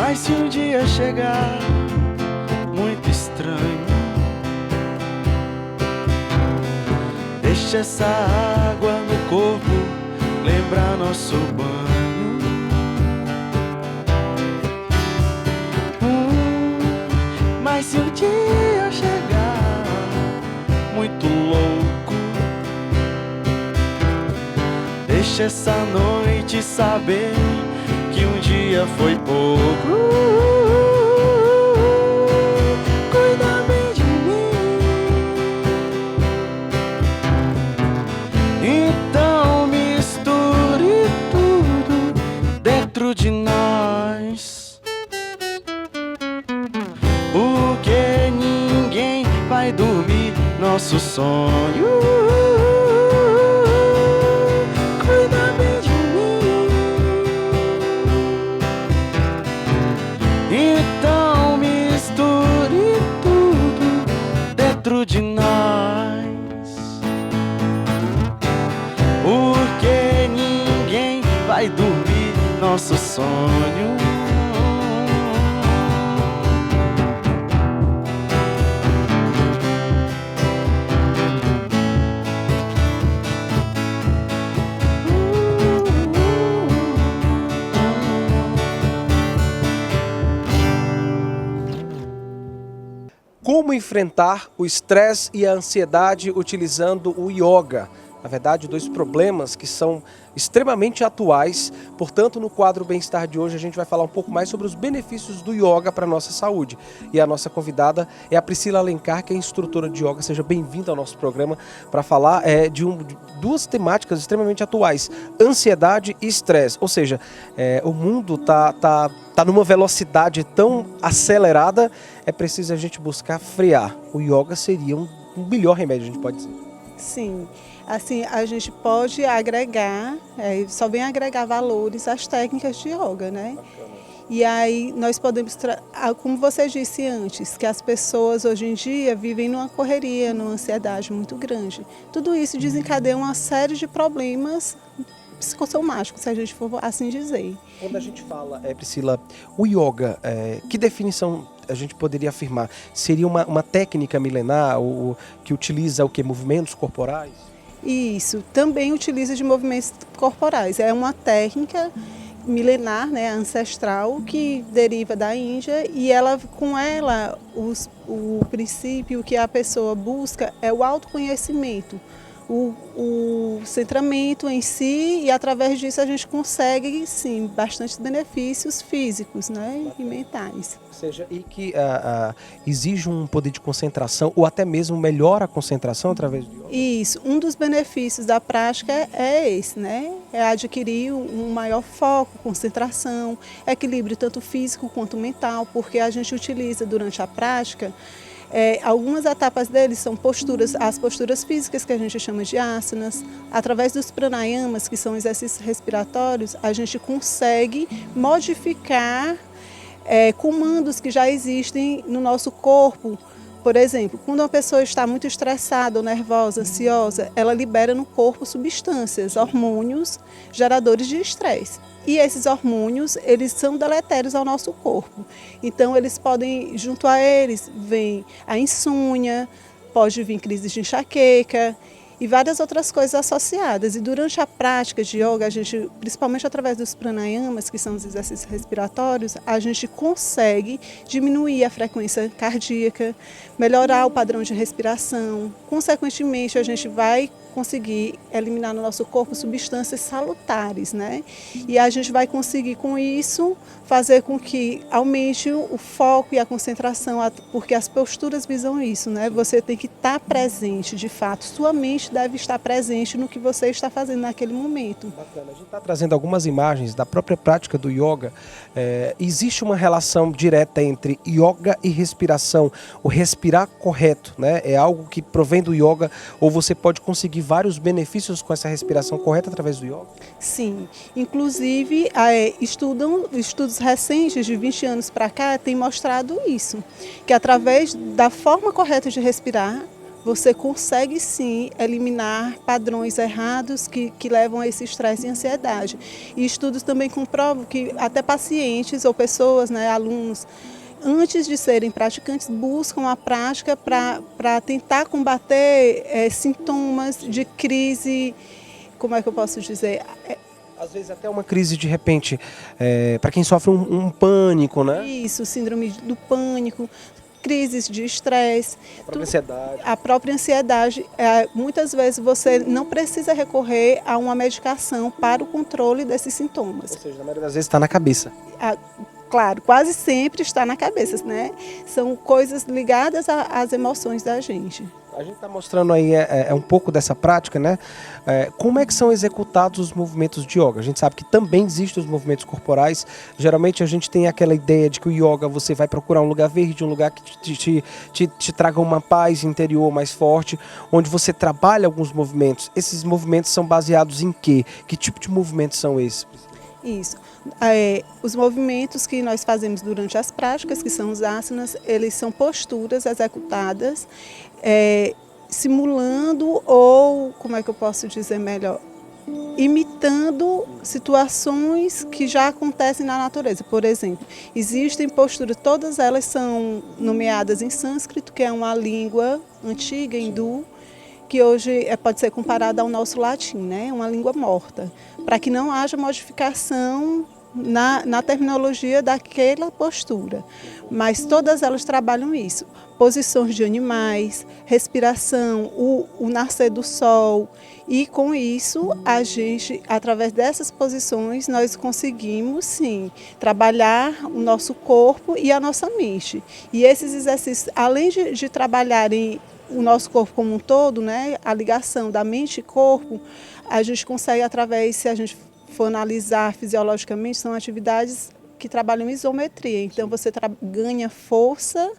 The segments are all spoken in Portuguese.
Mas se um dia chegar muito estranho, deixa essa água no corpo lembrar nosso banho. Mas se um dia chegar muito louco, deixa essa noite saber que um dia foi pouco. Cuida bem de mim. Então misture tudo dentro de nós, porque ninguém vai dormir nosso sonho. Cuida bem de mim. Então misture tudo dentro de nós, porque ninguém vai dormir nosso sonho. Como enfrentar o estresse e a ansiedade utilizando o yoga? Na verdade, dois problemas que são extremamente atuais. Portanto, no quadro Bem-Estar de hoje, a gente vai falar um pouco mais sobre os benefícios do yoga para a nossa saúde. E a nossa convidada é a Priscila Alencar, que é instrutora de yoga. Seja bem-vinda ao nosso programa para falar de duas temáticas extremamente atuais: ansiedade e estresse. Ou seja, o mundo tá numa velocidade tão acelerada, é preciso a gente buscar frear. O yoga seria um melhor remédio, a gente pode dizer. Sim, assim, a gente pode agregar, só vem agregar valores às técnicas de yoga, né? E aí nós podemos, como você disse antes, que as pessoas hoje em dia vivem numa correria, numa ansiedade muito grande. Tudo isso desencadeia uma série de problemas psicossomáticos, se a gente for assim dizer. Quando a gente fala, Priscila, o yoga, que definição a gente poderia afirmar? Seria uma técnica milenar que utiliza o quê? Movimentos corporais? Isso, também utiliza de movimentos corporais. É uma técnica milenar, né, ancestral, que deriva da Índia, e com ela o princípio que a pessoa busca é o autoconhecimento, o centramento em si, e através disso a gente consegue, sim, bastantes benefícios físicos, né, e mentais. Ou seja, e que exige um poder de concentração, ou até mesmo melhora a concentração através do yoga? Isso, um dos benefícios da prática é esse, né? É adquirir um maior foco, concentração, equilíbrio tanto físico quanto mental, porque a gente utiliza durante a prática, algumas etapas deles são as posturas físicas que a gente chama de asanas. Através dos pranayamas, que são exercícios respiratórios, a gente consegue modificar comandos que já existem no nosso corpo. Por exemplo, quando uma pessoa está muito estressada ou nervosa, ansiosa, ela libera no corpo substâncias, hormônios geradores de estresse. E esses hormônios, eles são deletérios ao nosso corpo. Então, eles podem, junto a eles, vem a insônia, pode vir crises de enxaqueca e várias outras coisas associadas. E durante a prática de yoga, a gente, principalmente através dos pranayamas, que são os exercícios respiratórios, a gente consegue diminuir a frequência cardíaca, melhorar o padrão de respiração. Consequentemente, a gente vai conseguir eliminar no nosso corpo substâncias salutares, né? E a gente vai conseguir, com isso, fazer com que aumente o foco e a concentração, porque as posturas visam isso, né? Você tem que estar presente, de fato. Sua mente deve estar presente no que você está fazendo naquele momento. Bacana. A gente está trazendo algumas imagens da própria prática do yoga. Existe uma relação direta entre yoga e respiração. O respirar correto, né? É algo que provém do yoga, ou você pode conseguir vários benefícios com essa respiração correta através do yoga? Sim, inclusive estudos recentes de 20 anos para cá têm mostrado isso, que através da forma correta de respirar, você consegue sim eliminar padrões errados que levam a esse estresse e ansiedade. E estudos também comprovam que até pacientes ou pessoas, né, alunos, antes de serem praticantes, buscam a prática para tentar combater sintomas de crise, como é que eu posso dizer? Às vezes até uma crise de repente, para quem sofre um pânico, né? Isso, síndrome do pânico, crises de estresse. A própria ansiedade. Muitas vezes você não precisa recorrer a uma medicação para o controle desses sintomas. Ou seja, na maioria das vezes está na cabeça. Claro, quase sempre está na cabeça, né? São coisas ligadas às emoções da gente. A gente está mostrando aí um pouco dessa prática, né? Como é que são executados os movimentos de yoga? A gente sabe que também existem os movimentos corporais. Geralmente a gente tem aquela ideia de que o yoga você vai procurar um lugar verde, um lugar que te traga uma paz interior mais forte, onde você trabalha alguns movimentos. Esses movimentos são baseados em quê? Que tipo de movimentos são esses? Isso. Os movimentos que nós fazemos durante as práticas, que são os asanas, eles são posturas executadas, simulando ou, como é que eu posso dizer melhor, imitando situações que já acontecem na natureza. Por exemplo, existem posturas, todas elas são nomeadas em sânscrito, que é uma língua antiga hindu, que hoje pode ser comparada ao nosso latim, né? Uma língua morta, para que não haja modificação na terminologia daquela postura. Mas todas elas trabalham isso. Posições de animais, respiração, o nascer do sol. E com isso, a gente, através dessas posições, nós conseguimos, sim, trabalhar o nosso corpo e a nossa mente. E esses exercícios, além de trabalharem o nosso corpo como um todo, né, a ligação da mente e corpo, a gente consegue através, se a gente for analisar fisiologicamente, são atividades que trabalham isometria. Então você ganha força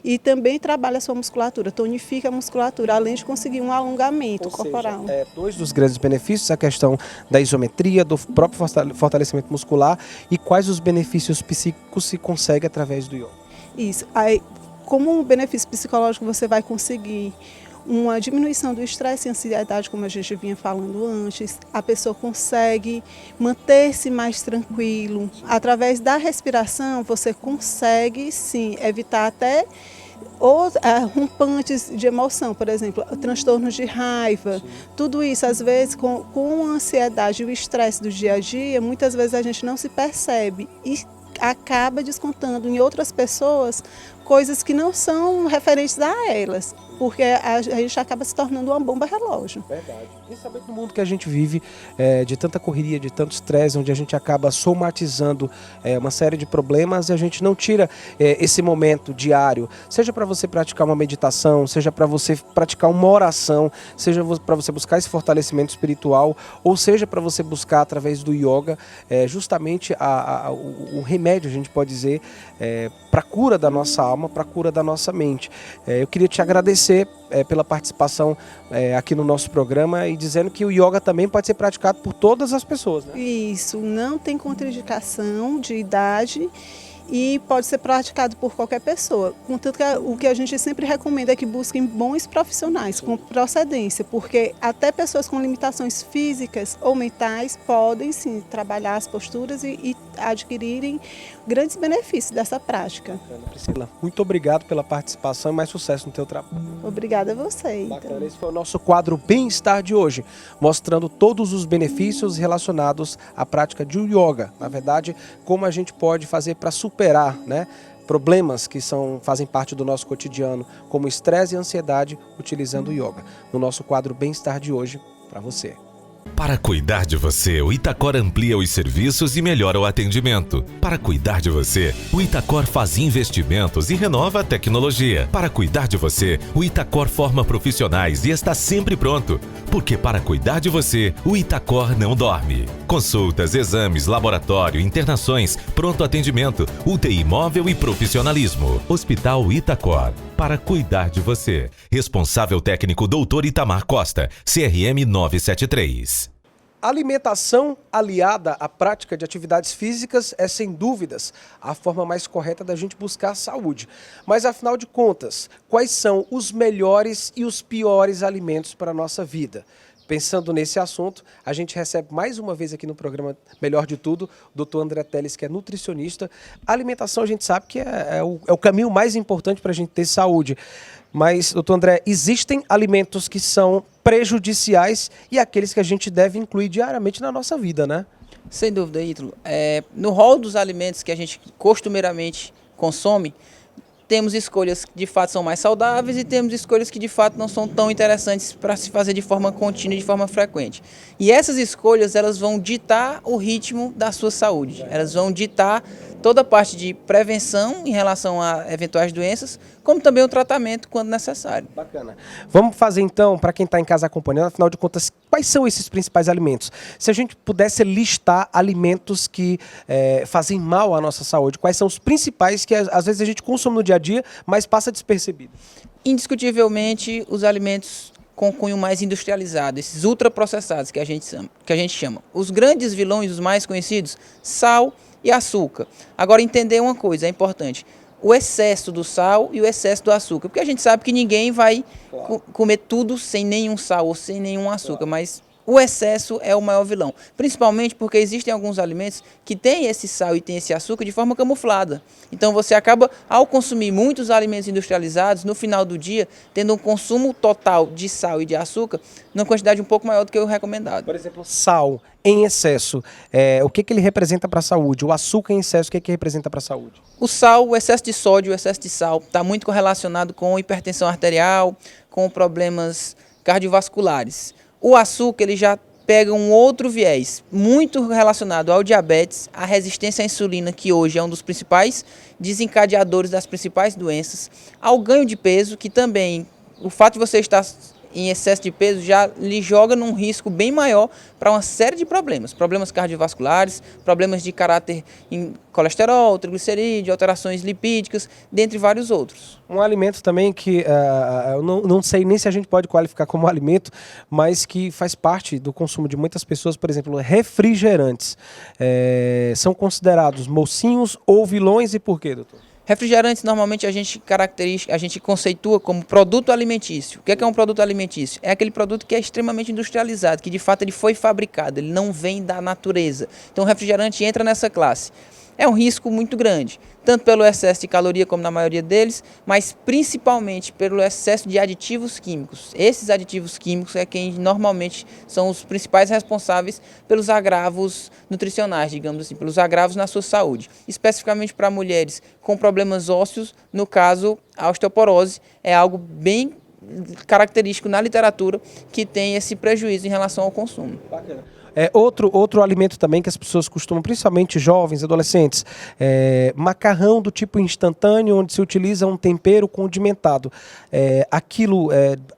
e também trabalha a sua musculatura, tonifica a musculatura, além de conseguir um alongamento corporal. Dois dos grandes benefícios, a questão da isometria, do próprio fortalecimento muscular, e quais os benefícios psíquicos se consegue através do yoga. Isso. Aí, como um benefício psicológico, você vai conseguir uma diminuição do estresse e ansiedade, como a gente vinha falando antes. A pessoa consegue manter-se mais tranquilo. Através da respiração, você consegue, sim, evitar até rompantes de emoção, por exemplo, transtornos de raiva. Sim. Tudo isso, às vezes, com a ansiedade e o estresse do dia a dia, muitas vezes a gente não se percebe e acaba descontando em outras pessoas coisas que não são referentes a elas, porque a gente acaba se tornando uma bomba relógio. Verdade. Principalmente no mundo que a gente vive, de tanta correria, de tanto estresse, onde a gente acaba somatizando uma série de problemas e a gente não tira esse momento diário, seja para você praticar uma meditação, seja para você praticar uma oração, seja para você buscar esse fortalecimento espiritual, ou seja para você buscar através do yoga justamente o remédio, a gente pode dizer, para a cura da nossa alma, para a cura da nossa mente. Eu queria te agradecer pela participação aqui no nosso programa e dizendo que o yoga também pode ser praticado por todas as pessoas, né? Isso, não tem contraindicação de idade e pode ser praticado por qualquer pessoa. Contanto que o que a gente sempre recomenda é que busquem bons profissionais com procedência, porque até pessoas com limitações físicas ou mentais podem sim trabalhar as posturas e adquirirem grandes benefícios dessa prática. Priscila, muito obrigado pela participação e mais sucesso no teu trabalho. Obrigada a você. Bacana. Então. Esse foi o nosso quadro Bem-Estar de hoje, mostrando todos os benefícios relacionados à prática de yoga. Na verdade, como a gente pode fazer para superar, né, problemas que fazem parte do nosso cotidiano, como estresse e ansiedade, utilizando o yoga. No nosso quadro Bem-Estar de hoje, para você. Para cuidar de você, o Itacor amplia os serviços e melhora o atendimento. Para cuidar de você, o Itacor faz investimentos e renova a tecnologia. Para cuidar de você, o Itacor forma profissionais e está sempre pronto. Porque para cuidar de você, o Itacor não dorme. Consultas, exames, laboratório, internações, pronto atendimento, UTI móvel e profissionalismo. Hospital Itacor. Para cuidar de você. Responsável técnico Dr. Itamar Costa, CRM 973. Alimentação aliada à prática de atividades físicas é, sem dúvidas, a forma mais correta da gente buscar a saúde. Mas, afinal de contas, quais são os melhores e os piores alimentos para a nossa vida? Pensando nesse assunto, a gente recebe mais uma vez aqui no programa Melhor de Tudo, o Dr. André Teles, que é nutricionista. A alimentação a gente sabe que é o caminho mais importante para a gente ter saúde. Mas, doutor André, existem alimentos que são prejudiciais e aqueles que a gente deve incluir diariamente na nossa vida, né? Sem dúvida, Ítalo. No rol dos alimentos que a gente costumeiramente consome, temos escolhas que de fato são mais saudáveis e temos escolhas que de fato não são tão interessantes para se fazer de forma contínua e de forma frequente. E essas escolhas, elas vão ditar o ritmo da sua saúde. Elas vão ditar toda a parte de prevenção em relação a eventuais doenças, como também o tratamento quando necessário. Bacana. Vamos fazer então, para quem está em casa acompanhando, afinal de contas, quais são esses principais alimentos? Se a gente pudesse listar alimentos que fazem mal à nossa saúde, quais são os principais que às vezes a gente consome no dia a dia, mas passa despercebido? Indiscutivelmente, os alimentos com cunho mais industrializado, esses ultraprocessados que a gente chama. Os grandes vilões, os mais conhecidos, sal e açúcar. Agora, entender uma coisa é importante: o excesso do sal e o excesso do açúcar. Porque a gente sabe que ninguém vai comer tudo sem nenhum sal ou sem nenhum açúcar, mas o excesso é o maior vilão. Principalmente porque existem alguns alimentos que têm esse sal e têm esse açúcar de forma camuflada. Então você acaba, ao consumir muitos alimentos industrializados, no final do dia, tendo um consumo total de sal e de açúcar numa quantidade um pouco maior do que o recomendado. Por exemplo, sal em excesso, o que ele representa para a saúde? O açúcar em excesso, o que representa para a saúde? O sal, o excesso de sódio, o excesso de sal, está muito correlacionado com hipertensão arterial, com problemas cardiovasculares. O açúcar, ele já pega um outro viés, muito relacionado ao diabetes, à resistência à insulina, que hoje é um dos principais desencadeadores das principais doenças, ao ganho de peso, que também, o fato de você estar em excesso de peso já lhe joga num risco bem maior para uma série de problemas cardiovasculares, problemas de caráter em colesterol, triglicerídeo, alterações lipídicas, dentre vários outros. Um alimento também que eu não sei nem se a gente pode qualificar como alimento, mas que faz parte do consumo de muitas pessoas, por exemplo, refrigerantes. São considerados mocinhos ou vilões e por quê, doutor? Refrigerantes, normalmente a gente conceitua como produto alimentício. O que é um produto alimentício? É aquele produto que é extremamente industrializado, que de fato ele foi fabricado, ele não vem da natureza. Então o refrigerante entra nessa classe. É um risco muito grande, tanto pelo excesso de caloria, como na maioria deles, mas principalmente pelo excesso de aditivos químicos. Esses aditivos químicos é quem normalmente são os principais responsáveis pelos agravos nutricionais, digamos assim, pelos agravos na sua saúde. Especificamente para mulheres com problemas ósseos, no caso, a osteoporose é algo bem característico na literatura que tem esse prejuízo em relação ao consumo. Bacana. Outro alimento também que as pessoas costumam, principalmente jovens, adolescentes, macarrão do tipo instantâneo, onde se utiliza um tempero condimentado. Aquilo,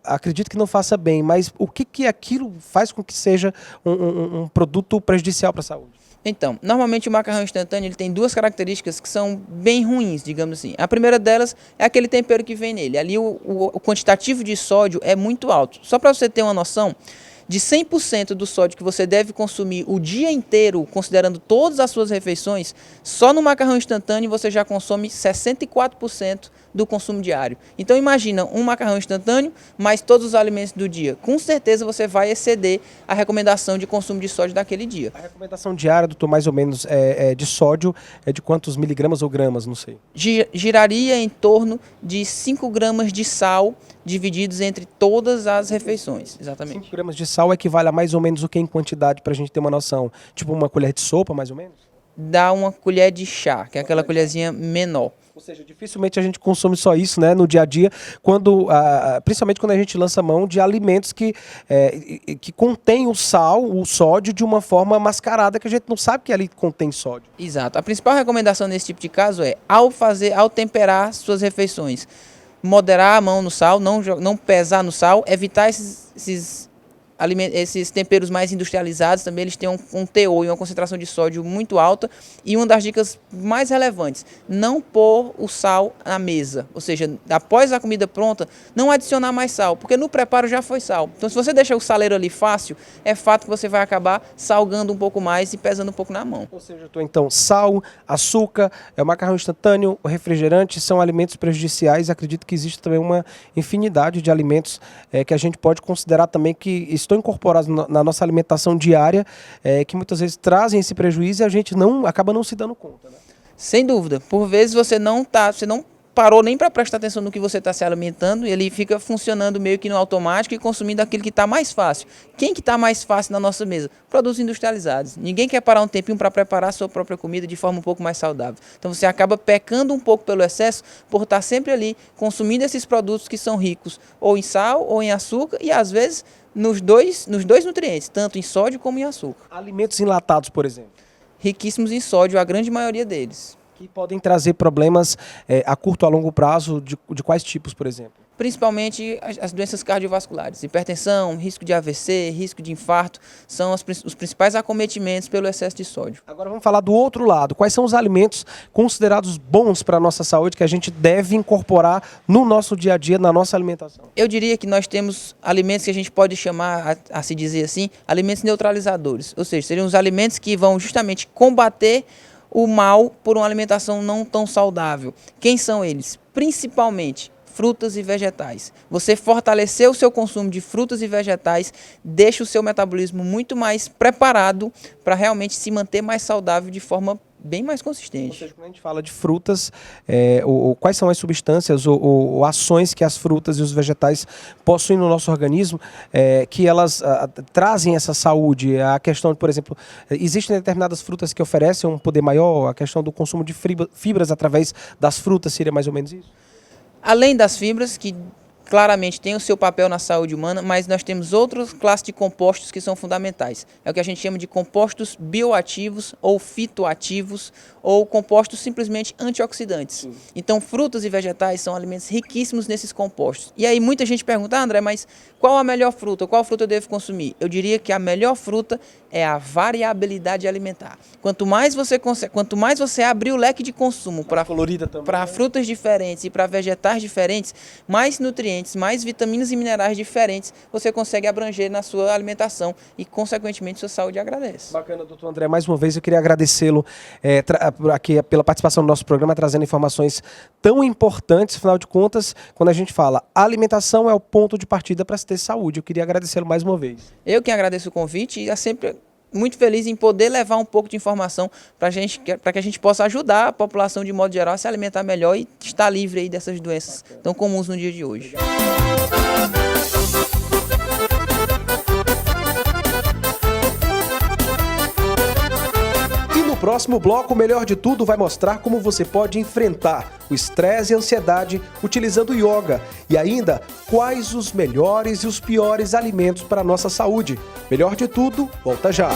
acredito que não faça bem, mas o que aquilo faz com que seja um produto prejudicial para a saúde? Então, normalmente o macarrão instantâneo ele tem duas características que são bem ruins, digamos assim. A primeira delas é aquele tempero que vem nele. Ali o quantitativo de sódio é muito alto. Só para você ter uma noção, de 100% do sódio que você deve consumir o dia inteiro, considerando todas as suas refeições, só no macarrão instantâneo você já consome 64% do consumo diário. Então imagina um macarrão instantâneo, mais todos os alimentos do dia. Com certeza você vai exceder a recomendação de consumo de sódio daquele dia. A recomendação diária, doutor, mais ou menos, de sódio é de quantos miligramas ou gramas, não sei? Giraria em torno de 5 gramas de sal divididos entre todas as refeições, exatamente. 5 gramas de sal equivale a mais ou menos o que em quantidade, para a gente ter uma noção? Tipo uma colher de sopa, mais ou menos? Dá uma colher de chá, que é aquela colherzinha menor. Ou seja, dificilmente a gente consome só isso, né, no dia a dia, principalmente quando a gente lança mão de alimentos que contêm o sal, o sódio, de uma forma mascarada, que a gente não sabe que ali contém sódio. Exato. A principal recomendação nesse tipo de caso é, ao temperar suas refeições, moderar a mão no sal, não pesar no sal, evitar esses esses temperos mais industrializados também eles têm um teor e uma concentração de sódio muito alta. E uma das dicas mais relevantes, não pôr o sal na mesa. Ou seja, após a comida pronta, não adicionar mais sal, porque no preparo já foi sal. Então, se você deixa o saleiro ali fácil, é fato que você vai acabar salgando um pouco mais e pesando um pouco na mão. Ou seja, então, sal, açúcar, o macarrão instantâneo, o refrigerante são alimentos prejudiciais. Acredito que existe também uma infinidade de alimentos que a gente pode considerar também que estão incorporados na nossa alimentação diária, que muitas vezes trazem esse prejuízo e a gente acaba não se dando conta, né? Sem dúvida. Por vezes você não parou nem para prestar atenção no que você está se alimentando e ele fica funcionando meio que no automático e consumindo aquilo que está mais fácil. Quem que está mais fácil na nossa mesa? Produtos industrializados. Ninguém quer parar um tempinho para preparar a sua própria comida de forma um pouco mais saudável. Então você acaba pecando um pouco pelo excesso por estar sempre ali consumindo esses produtos que são ricos ou em sal ou em açúcar e às vezes nos dois nutrientes, tanto em sódio como em açúcar. Alimentos enlatados, por exemplo. Riquíssimos em sódio, a grande maioria deles. Que podem trazer problemas a curto a longo prazo, de quais tipos, por exemplo? Principalmente as doenças cardiovasculares, hipertensão, risco de AVC, risco de infarto, são os principais acometimentos pelo excesso de sódio. Agora vamos falar do outro lado. Quais são os alimentos considerados bons para a nossa saúde que a gente deve incorporar no nosso dia a dia, na nossa alimentação? Eu diria que nós temos alimentos que a gente pode chamar, a se dizer assim, alimentos neutralizadores. Ou seja, seriam os alimentos que vão justamente combater o mal por uma alimentação não tão saudável. Quem são eles? Principalmente frutas e vegetais. Você fortalecer o seu consumo de frutas e vegetais deixa o seu metabolismo muito mais preparado para realmente se manter mais saudável de forma bem mais consistente. Ou seja, quando a gente fala de frutas, quais são as substâncias ou ações que as frutas e os vegetais possuem no nosso organismo que elas trazem essa saúde? A questão, por exemplo, existem determinadas frutas que oferecem um poder maior, a questão do consumo de fibras através das frutas seria mais ou menos isso? Além das fibras, que claramente tem o seu papel na saúde humana, mas nós temos outras classes de compostos que são fundamentais. É o que a gente chama de compostos bioativos ou fitoativos ou compostos simplesmente antioxidantes. Sim. Então, frutas e vegetais são alimentos riquíssimos nesses compostos. E aí muita gente pergunta, André, mas qual a melhor fruta? Qual fruta eu devo consumir? Eu diria que a melhor fruta é a variabilidade alimentar. Quanto mais você abrir o leque de consumo para frutas diferentes e para vegetais diferentes, mais nutrientes, mais vitaminas e minerais diferentes você consegue abranger na sua alimentação e, consequentemente, sua saúde agradece. Bacana, doutor André. Mais uma vez eu queria agradecê-lo aqui pela participação no nosso programa, trazendo informações tão importantes. Afinal de contas, quando a gente fala alimentação é o ponto de partida para se ter saúde. Eu queria agradecê-lo mais uma vez. Eu que agradeço o convite e é sempre muito feliz em poder levar um pouco de informação para que a gente possa ajudar a população de modo geral a se alimentar melhor e estar livre aí dessas doenças tão comuns no dia de hoje. E no próximo bloco, o Melhor de Tudo vai mostrar como você pode enfrentar o estresse e a ansiedade utilizando o yoga. E ainda, quais os melhores e os piores alimentos para a nossa saúde. Melhor de Tudo, volta já!